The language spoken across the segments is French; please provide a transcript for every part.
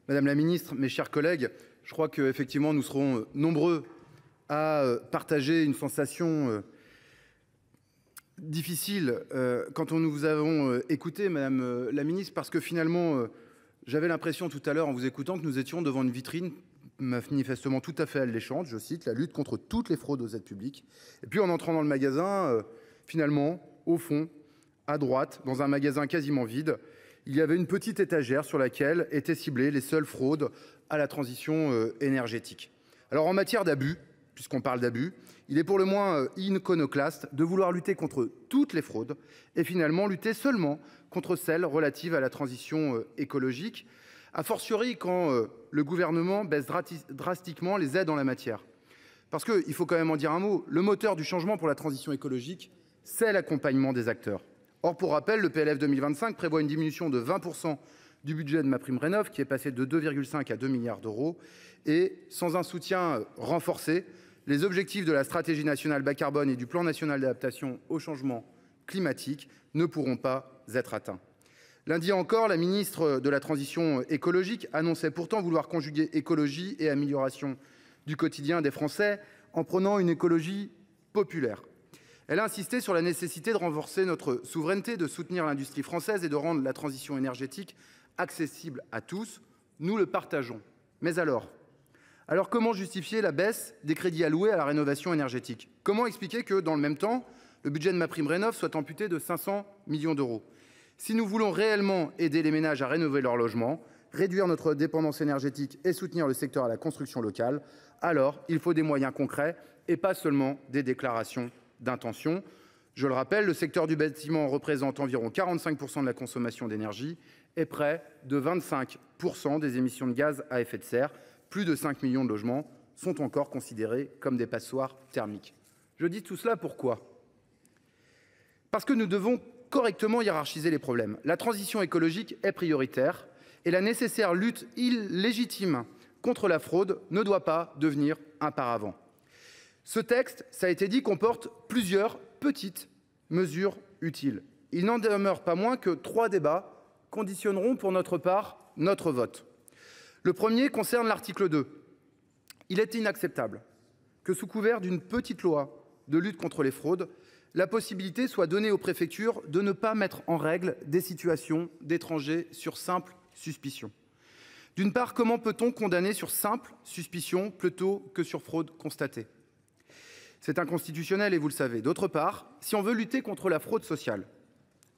Madame la ministre, mes chers collègues, je crois qu'effectivement nous serons nombreux à partager une sensation difficile quand on nous avons écouté, Madame la ministre, parce que finalement, j'avais l'impression tout à l'heure en vous écoutant que nous étions devant une vitrine manifestement tout à fait alléchante, je cite, la lutte contre toutes les fraudes aux aides publiques. Et puis en entrant dans le magasin, finalement, au fond, à droite, dans un magasin quasiment vide, il y avait une petite étagère sur laquelle étaient ciblées les seules fraudes à la transition énergétique. Alors en matière d'abus, puisqu'on parle d'abus, il est pour le moins iconoclaste de vouloir lutter contre toutes les fraudes et finalement lutter seulement contre celles relatives à la transition écologique, a fortiori quand le gouvernement baisse drastiquement les aides en la matière. Parce qu'il faut quand même en dire un mot, le moteur du changement pour la transition écologique, c'est l'accompagnement des acteurs. Or, pour rappel, le PLF 2025 prévoit une diminution de 20% du budget de MaPrimeRénov', qui est passé de 2,5 à 2 milliards d'euros. Et sans un soutien renforcé, les objectifs de la stratégie nationale bas carbone et du plan national d'adaptation au changement climatique ne pourront pas être atteints. Lundi encore, la ministre de la Transition écologique annonçait pourtant vouloir conjuguer écologie et amélioration du quotidien des Français en prônant une écologie populaire. Elle a insisté sur la nécessité de renforcer notre souveraineté, de soutenir l'industrie française et de rendre la transition énergétique accessible à tous. Nous le partageons. Mais alors comment justifier la baisse des crédits alloués à la rénovation énergétique ? Comment expliquer que, dans le même temps, le budget de MaPrimeRénov' soit amputé de 500 millions d'euros ? Si nous voulons réellement aider les ménages à rénover leur logement, réduire notre dépendance énergétique et soutenir le secteur à la construction locale, alors il faut des moyens concrets et pas seulement des déclarations d'intention. Je le rappelle, le secteur du bâtiment représente environ 45% de la consommation d'énergie et près de 25% des émissions de gaz à effet de serre. Plus de 5 millions de logements sont encore considérés comme des passoires thermiques. Je dis tout cela pourquoi ? Parce que nous devons correctement hiérarchiser les problèmes. La transition écologique est prioritaire et la nécessaire lutte illégitime contre la fraude ne doit pas devenir un paravent. Ce texte, ça a été dit, comporte plusieurs petites mesures utiles. Il n'en demeure pas moins que 3 débats conditionneront pour notre part notre vote. Le premier concerne l'article 2. Il est inacceptable que sous couvert d'une petite loi de lutte contre les fraudes, la possibilité soit donnée aux préfectures de ne pas mettre en règle des situations d'étrangers sur simple suspicion. D'une part, comment peut-on condamner sur simple suspicion plutôt que sur fraude constatée ? C'est inconstitutionnel et vous le savez. D'autre part, si on veut lutter contre la fraude sociale,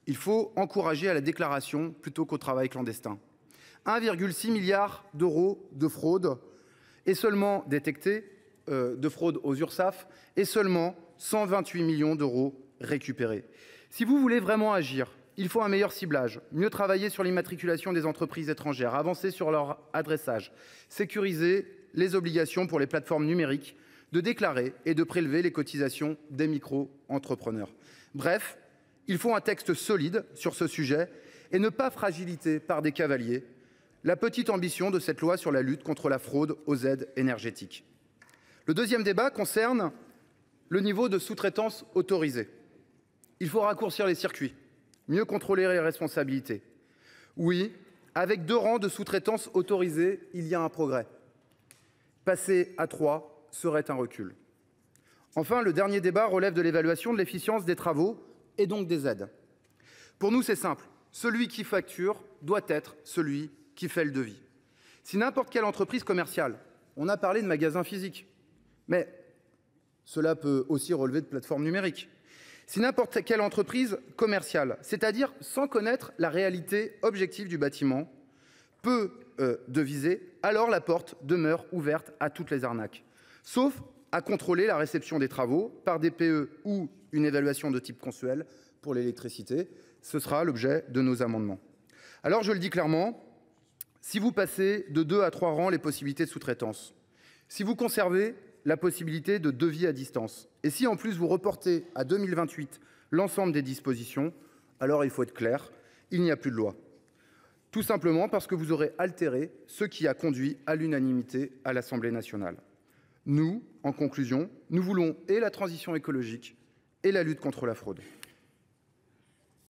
il faut encourager à la déclaration plutôt qu'au travail clandestin. 1,6 milliard d'euros de fraude et seulement détectés, de fraude aux URSSAF et seulement 128 millions d'euros récupérés. Si vous voulez vraiment agir, il faut un meilleur ciblage, mieux travailler sur l'immatriculation des entreprises étrangères, avancer sur leur adressage, sécuriser les obligations pour les plateformes numériques de déclarer et de prélever les cotisations des micro-entrepreneurs. Bref, il faut un texte solide sur ce sujet et ne pas fragiliser par des cavaliers la petite ambition de cette loi sur la lutte contre la fraude aux aides énergétiques. Le deuxième débat concerne le niveau de sous-traitance autorisée. Il faut raccourcir les circuits, mieux contrôler les responsabilités. Oui, avec 2 rangs de sous-traitance autorisée, il y a un progrès. Passer à 3 serait un recul. Enfin, le dernier débat relève de l'évaluation de l'efficience des travaux et donc des aides. Pour nous, c'est simple. Celui qui facture doit être celui qui fait le devis. Si n'importe quelle entreprise commerciale, on a parlé de magasins physiques, mais cela peut aussi relever de plateformes numériques. Si n'importe quelle entreprise commerciale, c'est-à-dire sans connaître la réalité objective du bâtiment, peut deviser, alors la porte demeure ouverte à toutes les arnaques. Sauf à contrôler la réception des travaux par des PE ou une évaluation de type consuel pour l'électricité. Ce sera l'objet de nos amendements. Alors je le dis clairement, si vous passez de 2 à 3 rangs les possibilités de sous-traitance, si vous conservez la possibilité de devis à distance, et si en plus vous reportez à 2028 l'ensemble des dispositions, alors il faut être clair, il n'y a plus de loi. Tout simplement parce que vous aurez altéré ce qui a conduit à l'unanimité à l'Assemblée nationale. Nous, en conclusion, nous voulons et la transition écologique et la lutte contre la fraude.